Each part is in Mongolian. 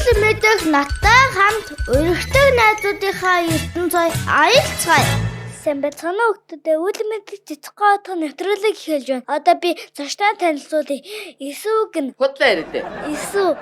Улмэдэх надтай хамт өргөдөг найзуудынхаа ертөнцөй аялцгаая. Сайн бацхан өгтөдөө үлмэдэх цэцгээ отго нэвтрүүлэг эхэлж байна. Одоо би цаашдаа танилцуулъя. Исүг нь Худлаа яриад. Исү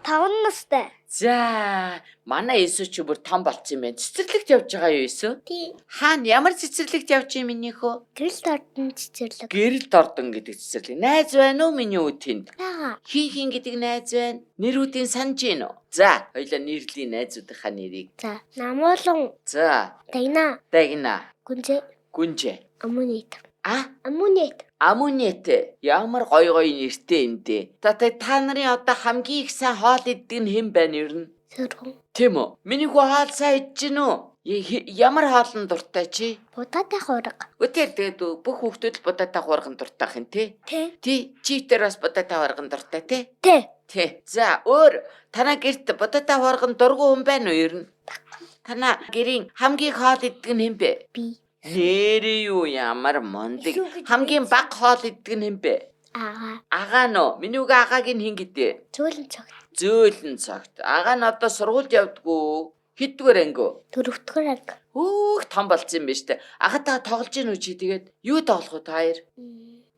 5 настай. За, манай Исү ч бүр том болцсон юм байна. Цэцэрлэгт явж байгаа юу Исү? Тий. Хаана ямар цэцэрлэгт явж юм минийхөө? Гэрэл тортон цэцэрлэг. Гэрэл дордон гэдэг цэцэрлэг. Найз байна уу миний үтэнд? Бага. Хин гэдэг найз байна. Нэрүүдийн санаж гин үү? За, хоёлаа нэрлийн найзуудынхаа нэрийг. За, Намуулан, За, Дагна, Дагна, Гүнжэ, Гүнжэ. Амунит. А? Амунит. Амунет ямар гоё нэртэй энэ дээ. Та нарын одоо хамгийн их сайн хоол иддэг нь хэн байна ер нь? Сөргөн. Тийм үү? Миний хүү хоол сайн идэж гин үү? Ямар хоолн дуртай чи? Будаатай хураг. Өтер тэгээд бүх хүүхдүүд л будаатай хуурган дуртай хин тий? Тэ. Тий, читер бас будаатай хуурган дуртай тий? Тэ. Тий. За, өөр танаа гэрт будаатай хуурган дургу хүн байна уу ер нь? Танаа гэрийн хамгийн хоол иддэг нь хэн бэ? Би. Нэрээ юу ямар мондөг. Исүү гэж Хамгийн бага хоол иддэг нь хэн бэ? Ага. Агаа нөө. Миний үгээ агааг нь хин гэдэг. Зөөлөн цогт. Зөөлөн цагт. Агаа нь одоо сургуульд явдггүй. Хэддүгээр анги? Дөрөвдүгээр анги. Хөөх том болцсон юм байна штэ. Агатаа тоглож гин үү чи тэгээд юу тоглох вэ та хоёр?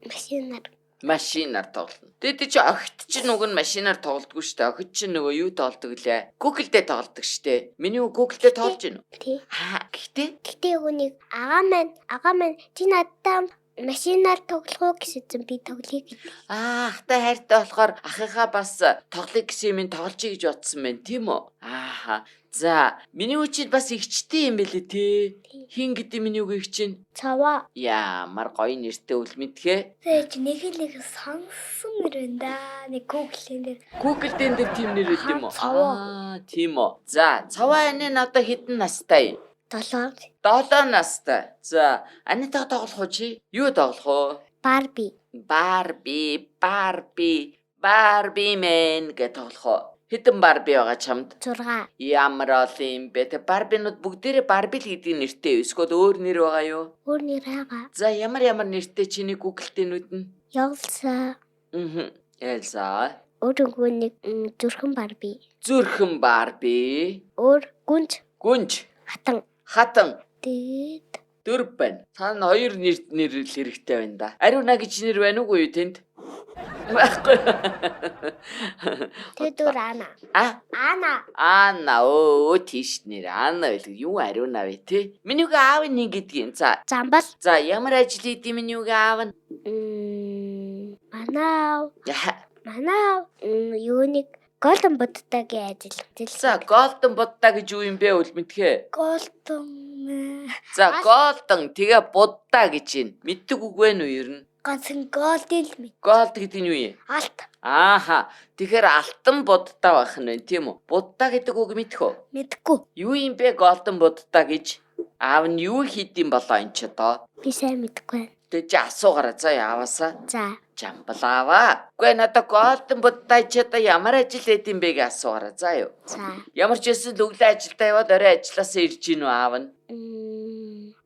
Машинаар. Машинаар тоглоно. Тэгээд чи огт чи нүг нь машинаар тоглодгүй штэ. Огт чи нөгөө юу тоглодог лээ? Google дээр тоглодог штэ. Миний Google дээр тоглож гин үү? Тий. Гэхдээ Гэтэ хүнийг агаа маань чи надтай машинаар тоглох уу гэсэн би тоглоё гэдэг. ахтай хайртай болохоор ахыхаа бас тоглоё гэсэн юм тоглочих гэж бодсон байна тийм үү? Ааха. За, миний үчид бас игчтэй юм бэлээ те. Хин гэдэг миний үг их чинь. Цаваа. Ямар гоё нэртэй үл мэдхээ. Тэгэж нэг сонсон нэр байна да. Нэг Google-ийн дээр. Google дээр тийм нэр өгд юм уу? Цаваа. Тийм үү. За, цаваа энэ одоо хэдэн настай юм? 7. 7 настай. За, анитаа тоглох уу чи? Юу тоглох уу? Барби. Барби мен гэж тоглох уу? Хэдэн Барби байгаа чамд? 6. Ямар олон юм бэ? Тэ Барбинууд бүгдээрээ Барби л гэдэг нэртэй. Эсвэл өөр нэр байгаа юу? Өөр нэр байгаа. За, ямар нэртэй чиний Google-тэйнүүд нь? Ялса. Элса. Өөрөнгөө нэг зүрхэн Барби. Зүрхэн Барби. Өөр гүнж. Гүнж. Хатан. Хатан. Дэд. 4 байна. Цаана 2 нэр хэрэгтэй байна да. Ариуна гэж нэр байна уугүй юу тэнд? Байхгүй. Тэдүр Ана. Ана. Ана тийш нэр. Ана байлгүй юу Ариуна вэ те? Миний үгээ аав нь гэдгийг. За. Замбал. За ямар ажил хийдэг миний үгээ аав нь? Манаа. Юуник Голден Буддагийн ажил. За, Golden Buddha гэж юу юм бэ үл мэдхээ? За, Golden тэгээ Будда гэж юм. Мэддэг үг вэ нү ер нь? Ганцхан Голден л мэд. Gold гэдэг нь юу юм? Алт. Ааха. Тэгэхээр алтан Будда байх нь байна тийм үү? Будда гэдэг үг мэдэх үү? Мэдгүй. Юу юм бэ Golden Buddha гэж? Аав нь юу хийдэм болоо эн ч одоо? Би сайн мэдгүй. Тэг чи асуугаараа за яваасаа. За. Жамблаава. Үгүй надад Golden Buddha ч одоо ямар ажил хийд юм бэ гэж асуугаараа за юу. За. Ямар ч байсан л өглөө ажилдаа яваад орой ажилласаа ирж гин үү аав нь?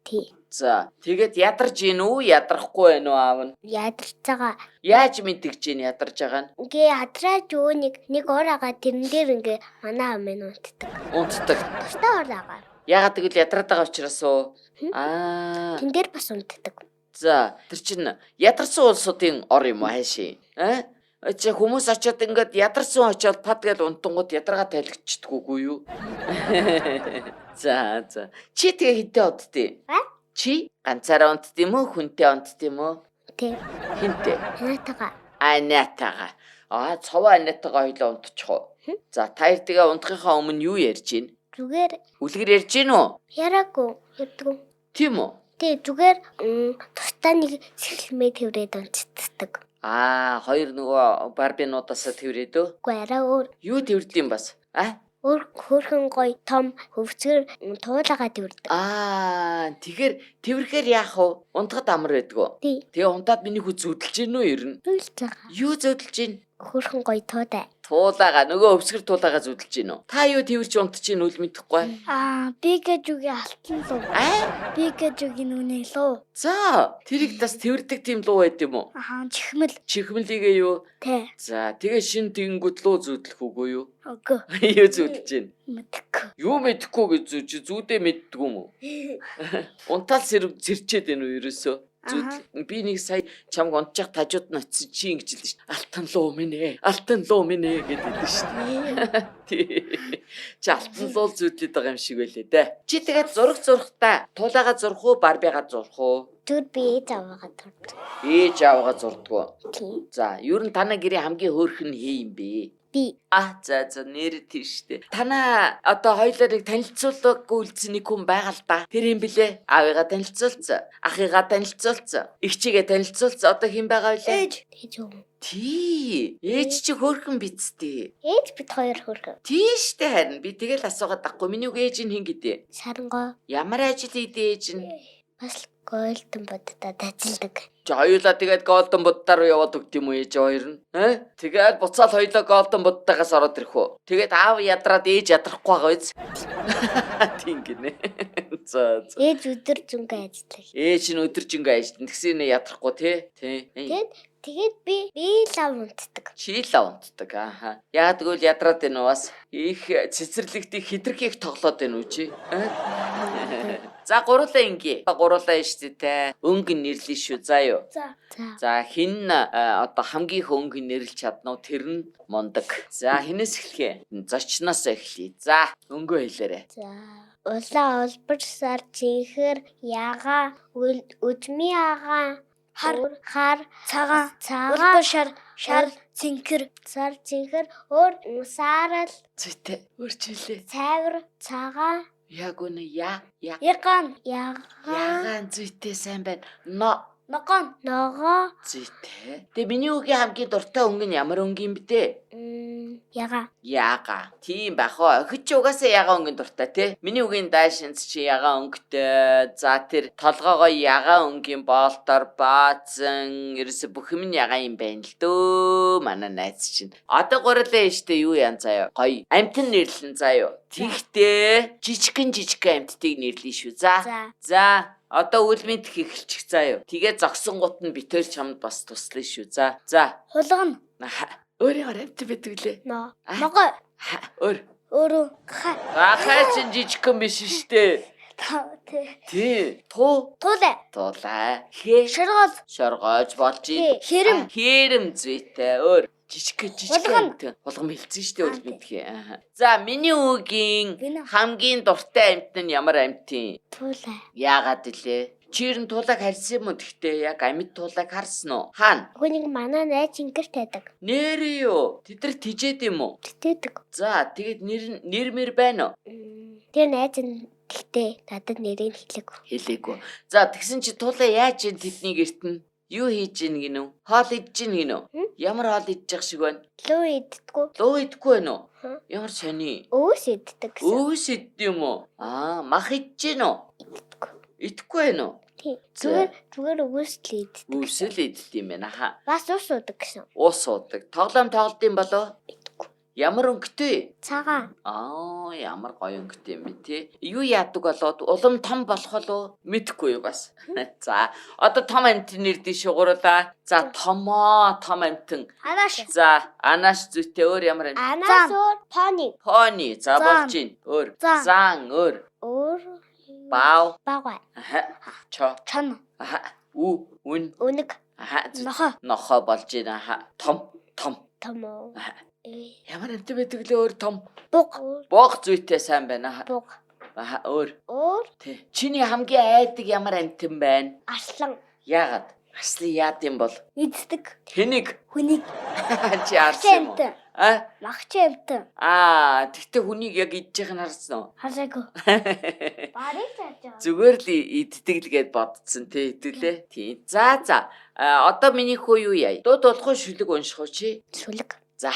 Тий. За. Тэгээд ядарч гин үү? Ядрахгүй байна уу аав нь? Ядарч байгаа. Яаж мэдгэж гин ядарч байгаа нь? Ингээ ядраач юу нэг уураагаа тэрэн дээр ингээ манаа амын унтдаг. Унтдаг. Тустай уураагаа. Ягаад гэвэл ядраад байгаа учраас уу? Тэн дээр бас унтдаг. За, тэр чинь ядарсан улсуудын ор юм уу хайши? Чи хүмүүс очиод ингээд ядарсан очиод пад гэж унтангууд ядаргаа тайлгчдаггүй юу? За. Чи тэгээ хитэ удтыг? Чи ганцаараа унтд юм уу? Хүнтэй унтд юм уу? Тий. Хинтээ? Анатагаа. Цовоо анатагаа хоёлоо унтчих уу? За, та хоёр тэгээ унтахынхаа өмнө юу ярьж гин? Зүгээр. Үлгэр ярьж гин үү? Яраагүй. Ядгүй. Тийм үү? Тий, зүгээр тустай нэг сэлмээ тэврээд унцдаг. Хоёр нөгөө Барбинуудаас тэврээд үү? Үгүй арай өөр. Юу тэвэрдэм бас? Өөр хөөрхөн гоё том хөвцгөр туулаагаа тэвэрдэг. Тэгэхээр тэвэрхээр яах вэ? Унтахад амар байдгүй. Тий. Тэгээ унтаад миний хүү зүудэлж гин үү ер нь? Зүудэлж байгаа. Юу зүудэлж гин? Хөрхөн гоё туудай. Туулаага нөгөө өвсгөр туулаага зүдэлж гин үү? Та юу тэрч унтж гин үл мэдэхгүй. Би гэж үгүй алтан луу. Би гэж үгүй нүнэ луу. За, тэрийг бас тэрдэг тийм луу байд юм уу? Чихмэл. Чихмэлийгээ юу? Тэ. За, тэгээ шин тэнгүүд луу зүдлэх үгүй юу? Үгүй. Юу зүдэлж гин? Мэдхгүй. Юу мэдхгүй гэж чи зүудээ мэддгүй юм уу? Унтаал зэрчээд байна уу ерөөсөө? Би нэг сая чамг унтчих тажууд нь очиж чи ингэж хэлсэн шүү дээ. Алтан луу минь ээ. Алтан луу минь ээ гэдэг хэлсэн шүү дээ. Чи алтан луу зүудлээд байгаа юм шиг байлээ дээ. Чи тэгээд зурхтаа туулаага зурх уу, барбигаа зурх уу? Түр би ээж аваагаа зурдаг. Ээж аваагаа зурдгоо. Тийм. За, ер нь танаа гэрээ хамгийн хөөрхөн хий юм бэ? Би. За нэр тийштэй. Танаа одоо хоёулаа танилцуулаагүй үлдсэн нэг хүн байгаа л да. Тэр юм блэ? Аавыгаа танилцуулсан, ахыгаа танилцуулсан, эгчигээ танилцуулсан. Одоо хэн байгаа вэ? Ээж юм. Тий. Ээж чи хөөрхөн бицтэй. Ээж бид хоёр хөрхөн. Тийштэй харин би тэгэл асуугаад байхгүй. Миний үг ээж нь хэн гэдэг? Сарангоо. Ямар ажил хийдэ ээж нь? Бас голдон боддоо ажилладаг. Хоёулаа тэгээд голдон буддаар яваад өгд юм уу ээж хоёр нь? Тэгээд буцаал хоёулаа голдон буддаагаас ороод ирэх үү? Тэгээд аав ядраад ээж ядрахгүй байгаа биз? Тийм гинэ. За. Ээж өдөр зүнгээ ажиллах. Ээж нь өдөржингөө ажиллана. Тэгсэн нэ ядрахгүй тий. Тэгээд би лав унтдаг. Чи лав унтдаг. Яагаад гэвэл ядраад байна уу бас? Их цэцэрлэгтийг хитрхийг тоглоод байна уу чи? За гурлаа ингээ. Гурлаа штэ те. Өнгө нэрлэн шүү. За юу. За хин одоо хамгийн их өнгө нэрлж чадна уу? Тэр нь мундаг. За хинээс эхлэхээ? Зочноос эхлэе. За өнгөө хэлээрэй. За улаа олбор сар чихэр яга үжми ага хар цагаан улбар шар цэнхэр сар цэнхэр өөр саарал зүйтэй өөрчлөлээ. цайвар цагаан Яг үнэ ягаан зүйтэй сайн байна. Ногоо зүйтэй. Тэгээ миний үгийн хамгийн дуртай өнгө нь ямар өнгө юм бэ те? Яга. Тийм байх уу. Охид ч угаасаа яга өнгөнд дуртай те. Миний үгийн даашинц чи яга өнгөтэй. За тэр толгоогоо яга өнгөний боолтоор баазан ерөөсө бүх юм яга юм байна л дөө. Манай найз чинь. Одоо гурлаа штэ юу яан заяа. Гоё. Амтэн нэрлэн заяа. Тэгтээ жижигхэн амттыг нэрлэе шүү. За. Одоо үлмэд эхэлчих заяа. Тэгээ зогсон гут нь битэр чамд бас туслая шүү. За. Хулгана. Өөрийн амт байдаг лээ. Ногоо. Өөрөө. Хаа чин жижигхэн биш штэ. Тий. Туулаа. Шоргоож болж ий. Хэрэм зүйтэй. Өөр жижигхэн хулгам хэлсэн штэ өөр мэдхий. За миний үгийн хамгийн дуртай амт нь ямар амт юм? Туулаа. Яагаад илээ? Чи ер нь туулааг харсан юм уу тэгтээ? Яг амьд туулааг харсан уу? Хаана? Үгүй нэг манай найз ингэрт байдаг. Нэр юу? Тэд нар тижээд юм уу? Тижээдэг. За тэгээд нэр мэр байна уу? Тэр найз нь тэгтээ надад нэрийг хэлээгүй. За тэгсэн чи туулаа яаж ийн тэдний гэрт нь? Юу хийж ийн гинү? Хоол идэж ийн гинү? Ямар хоол идчих шиг байна? Луу иддэггүй. Луу идэггүй байна уу? Ямар сони? Өвс иддэг гэсэн. Өвс иддэг юм уу? Мах идэж гин үү? Идэхгүй байна уу? Тийм. Зүгээр өвс л иддэг. Өвс л иддэг юм байна хаа. Бас ус уудаг гэсэн. Ус уудаг. Тоглоом тоглолт юм болоо? Идэхгүй. Ямар өнгөтэй? Цагаан. Ямар гоё өнгөтэй юм бэ те. Юу яадаг болоод улам том болох болов? Мэдхгүй юу бас. За, одоо том амт нэрдээ шугуурлаа. За, том амтэн. Анаш. За, анаш зүйтэй өөр ямар амт? Анаш өөр Пони. За болж гин. Өөр. Зан өөр. Баав. Чон. Үн. Үнэг. Нохо болж гин. Том. Oo. Ямар амт байдаг лээ өөр том? Буг зүйтэй сайн байна. Буг. Өөр. Тий. Чиний хамгийн айдаг ямар амтэн байна? Арслан. Яагаад? Арслан яад юм бол? Эздэг. Хэнийг? Хүнийг. Чи арсан юм уу? Махч амтэн. Тэгтээ хүнийг яг идчих нь харсан уу? Хараагүй. Барыг тааж байгаа. Зүгээр л иддэг л гэд бодсон те хэдүүлээ. Тийм. За. Одоо миний хүү юу яа? Дууд болохгүй шүлэг унших уу чи? Шүлэг. За.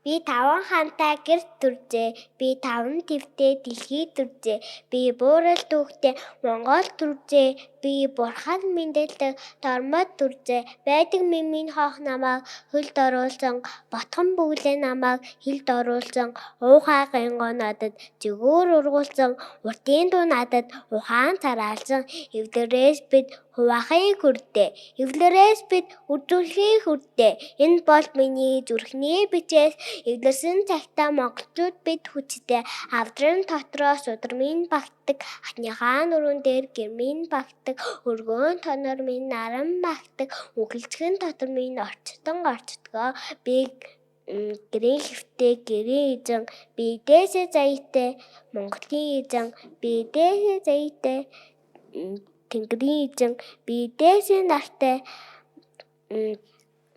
Би 5 хантай гэрт дүрзээ. Би 5 твтэй дэлхий дүрзээ. Би буурал түүхтэй Монгол дүрзээ. Би бурхан мэндэлдэг тормод дүрзээ. Байдаг минь хоох намайг хөлд оруулсан. Ботхон бүглээ намайг хилд оруулсан. Уухай гингоо надад зүгүүр ургуулсан. Уртын дуу надад ухаан тараалсан. Эвлэрээс бид хуваахын хүрдээ. Эвлэрээс бид үржүүлэхийн хүрдээ. Энэ бол миний зүрхний бичээс эвлэрсэн цагтаа монголчууд бид хүчтэй. Авдрын дотроос удармын багтдаг. Хатныхаа нуруунд дээр гэрмийн багтдаг. Өргөөн тонор минь наран багтдаг. Үгэлцхэн дотор минь орчдгоо. Би гэрийн хэвтэй гэрийн эзэн. Би дээсээ заяатай Монголын эзэн. Би дээсээ заяатай Тэнгэрийн эзэн. Би дээсээ нартай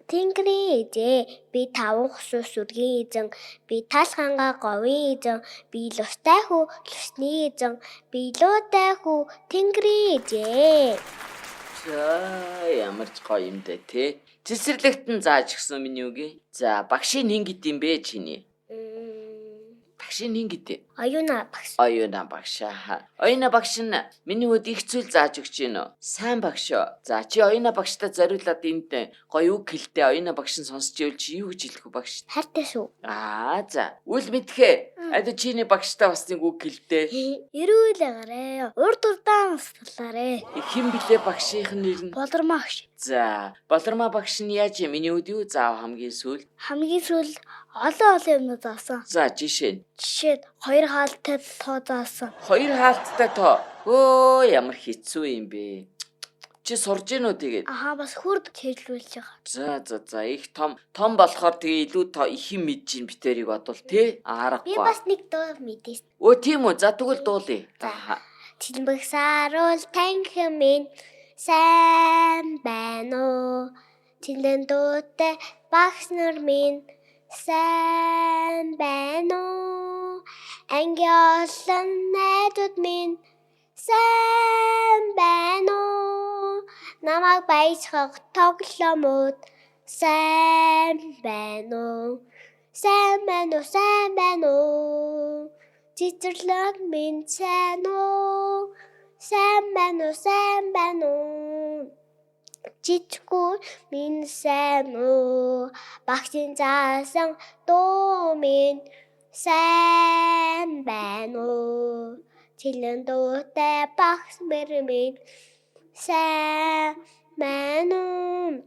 Тэнгэрийн эзэн. Би 5 хосус үргийн эзэн. Би тал хангаа говийн эзэн. Би лустай хүү лусны эзэн. Би луутай хүү Тэнгэрийн эзэн. За ямар ч гоё юм дээ те. Цэцэрлэгтэн зааж гисэн миний үгүй. За багшийн хэн гэдэм бэ чиний? Багшийн хэн гэдэг? Оюуна багш. Оюуна багш. Оюуна багш нь миний үед их зүйл зааж өгч гин үү? Сайн багш. За чи оюуна багштай зориулаад энд гоё үг хэлдэ. Оюуна багш нь сонсч ивэл чи юу гэж хэлэх вэ багш? Хайртай шүү. За. Үл мэдхээ. Ада чиний багштай бас нэг үг хэлдэ. Эрүүл агараа. Урд урдаан устгалаарэ. Хэн блэ багшийн нэр нь? Болормоо багш. За. Болормоо багш нь яаж миний үед юу заав хамгийн сүүл? Хамгийн сүүл олон юмнууд заасан. За жишээ нь. Жишээд 2 хаалттай тоо заасан. 2 хаалттай тоо. Өө ямар хэцүү юм бэ? Чи сурж гин үү тэгээд? Бас хурд хэлүүлж байгаа. За их том болохоор тэгээ илүү их юм мэдж гин битэрийг бодвол тий аргагүй. Би бас нэг дуу мэдээс. Өө тийм үү? За тэгвэл дуулъя. Чинбэг саруул танхим минь сайн байна уу? Чиндэн дуутай багш нар минь сайн байна уу? Ангийн олон найзууд минь сайн байна уу? Намайг баясгах тоглоомуд сайн байна уу? Сайн байна уу? Цэцэрлэг минь сайн уу? Сайн байна уу? Чичгүү минь сайн уу? Багшийн заасан дуу минь сайн байна уу? Жилэн дуутай багш минь сайн байна уу?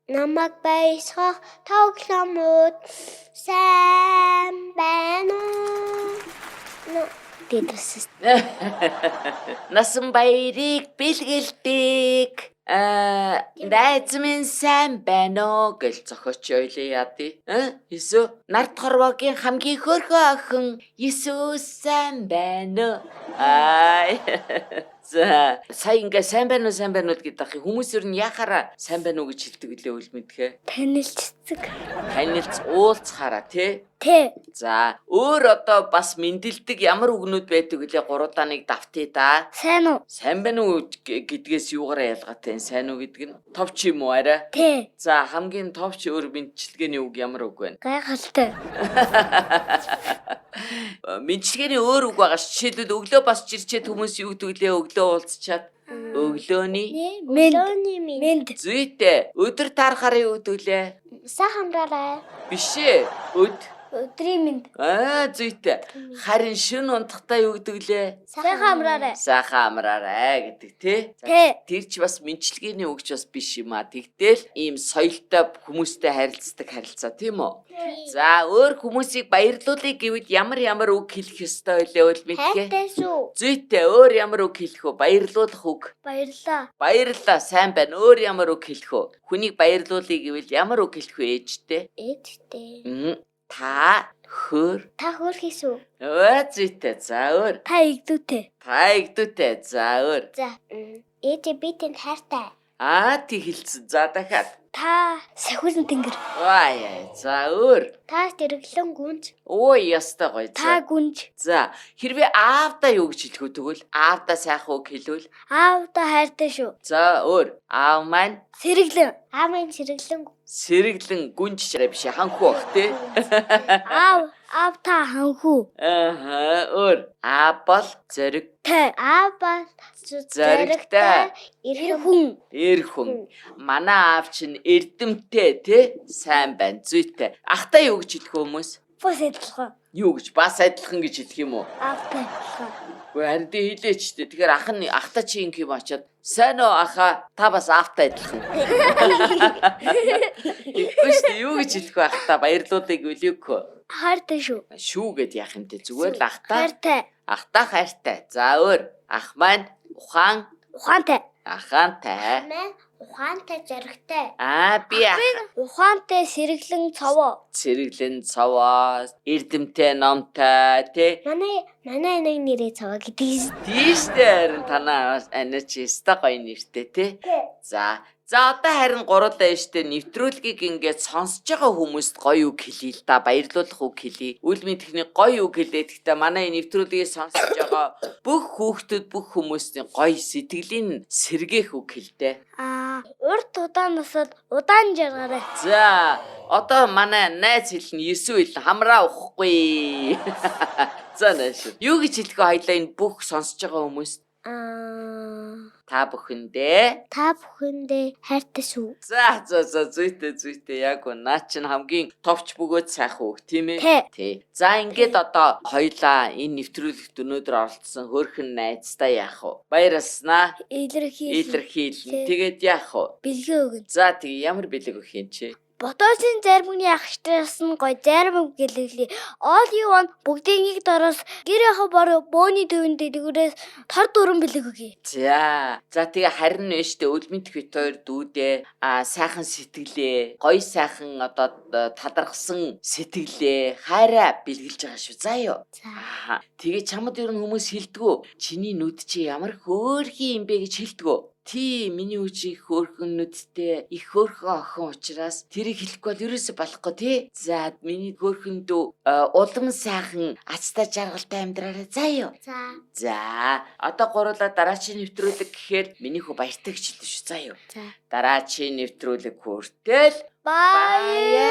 Намайг баясгах тоглоомуд сайн байна уу? Тэдэс. Насан баярыг бэлгэлдэг. Найз минь сайн байна уу гэж зохиоч ойлоо яадий. Эсвэл нарт хорвогийн хамгийн хөөрхөн охин Есүс сайн байна уу? За сая ингээ сайн байна уу гэдэг хүмүүс ер нь яхаараа сайн байна уу гэж хэлдэг үлээ үл мэдхээ. Танилц уулзахаараа тий. За өөр одоо бас мэндэлдэг ямар үгнүүд байдаг үлээ 3 даныг давтъя да. Сайн уу? Сайн байна уу гэдгээс юугаараа ялгаатай сайн уу гэдэг нь товч юм уу арай? Тий. За хамгийн товч өөр мэдчилгээний үг ямар үг вэ? Гайхалтай. Мэдчилгээний өөр үг байгаа ш. Жишээлбэл өглөө бас жирчээд хүмүүс юу гэдэг лээ өглөө уулзчаад өглөөний мэнд. Зүйтэй. Өдөр таарахаар юу гэдэг лээ? Сайхан амраарай. Биш ээ. Өдрийн мэнд. Зүйтэй. Харин шин унтахтаа юу гэдэг лээ? Сайхан амраарай. Сайхан амраарай гэдэг тий. Тэр ч бас мэдчилгээний үгч бас биш юм а. Тэгтэл ийм соёлтой хүмүүстэй харилцдаг харилцаа тийм үү? За өөр хүмүүсийг баярлуулъя гэвэл ямар үг хэлэх ёстой вэ үл мэдгээ? Хайртай шүү. Зүйтэй өөр ямар үг хэлэх вэ? Баярлуулах үг. Баярлалаа сайн байна. Өөр ямар үг хэлэх вэ? Хүнийг баярлуулъя гэвэл ямар үг хэлэх вэ ээжтэй? Ээжтэй. Та хөөрхий шүү. Зүйтэй. За өөр. Та игдүүтэй. За өөр. За. Ээжээ би тэнд хайртай. Тий хэлсэн. За дахиад. Та сахиулан тэнгэр. За өөр. Та тэрглэн гүнж. Ястай гоё. Та гүнж. За хэрвээ аавдаа юу гэж хэлэх вэ тэгвэл? Аавдаа сайхан үг хэлвэл? Аавдаа хайртай шүү. За өөр. Аав маань сэргэлэн. Аамын сэргэлэн. Сэргэлэн гүнж шараа биш ханхуу бах те. Аав та ханхүү. Өөр. А бол Тэ. Аав бол зоригтой. эр хүн. Эр хүн. Манай аав чинь эрдэмтэй те. Сайн байна, зүйтэй. Ахтай юу гэж хэлэх хүмүүс? Бас адилхан. Юу гэж бас адилхан гэж хэлэх юм уу? Аавтай адилхан. Үгүй харин тий хэлээч те. Тэгэхээр ахтай чи ингэ юм очоод сайн уу аха та бас аавтай адилхан. Үгүй юу гэж хэлэх вэ ахтай баярлуудыг үлээггүй. Хайртай шүү. Шүү гэд яах юм те зүгээр л ахтай. Хайртай. Ахтай хайртай. За өөр. Ах маань Ухаантай. Ахаантай. Ухаантай зоригтой. Би Ухаантай сэргэлэн цовоо. Цэрэглэн цаваа, эрдэмтэй номтой тий. Манай нэг нэрээ цовоо гэдэг. Тийштэй харин танаа анич өстой гоё нэртэй тий. За одоо харин гурлаа штэ нэвтрүүлгийг ингээд сонсож байгаа хүмүүст гоё үг хэлье л да. Баярлуулах үг хэлье. Үл мэдхний гоё үг хэлээд гэхдээ манай нэвтрүүлгийг сонсож байгаа бүх хүүхдүүд бүх хүмүүстийн гоё сэтгэлийн сэргээх үг хэлдэ. Урт удаан насад удаан жаргараа. За одоо манай найз хэлнэ Есүс хамраа уухгүй. За нааш. Юу гэж хэлэх вэ хоёлаа энэ бүх сонсож байгаа хүмүүст? Та бүхэндээ хайртай шүү. За зүйтэй яг уу наа чинь хамгийн товч бөгөөд сайхан үг тийм ээ. Тий. За ингээд одоо хоёлаа энэ нэвтрүүлэгт өнөөдөр оролцсон хөөрхөн найзтай яах вэ? Баярлснаа. Илэрхийлнэ. Тэгээд яах вэ? Бэлгээ өгнө. За тэгээ ямар бэлэг өгөх юм чи? Ботосын зармигны ахштраас нь гой зарим гэлэглээ. All you want бүгдийн нэг дороос гэрийнхээ бороо бөөний төвөнд дэлгүүрээс тор дүрэн бэлэг өгье. За тэгээ харин нээштэй өлмөд бит хоёр дүүдээ сайхан сэтгэлээ, гоё сайхан одоо талархсан сэтгэлээ хайраа бэлгэлж байгаа шүү. За юу. Тэгээ чамд ер нь хүмүүс хэлдэггүй. Чиний нүд чи ямар хөөрхий юм бэ гэж хэлдэггүй. Ти миний үчи хөөрхөн нүдтэй их хөөрхөн охин учраас тэрийг хэлэхгүй бол ерөөсө болохгүй тий. За миний хөөрхөн дүү улам сайхан ацтай жаргалтай амьдраарай. За юу. За одоо гурлаа дараачийн нэвтрүүлэг гэхээр миний хүү баяртай гэж хэлдэг шүү. За юу. Дараачийн нэвтрүүлэг хүртэл баяр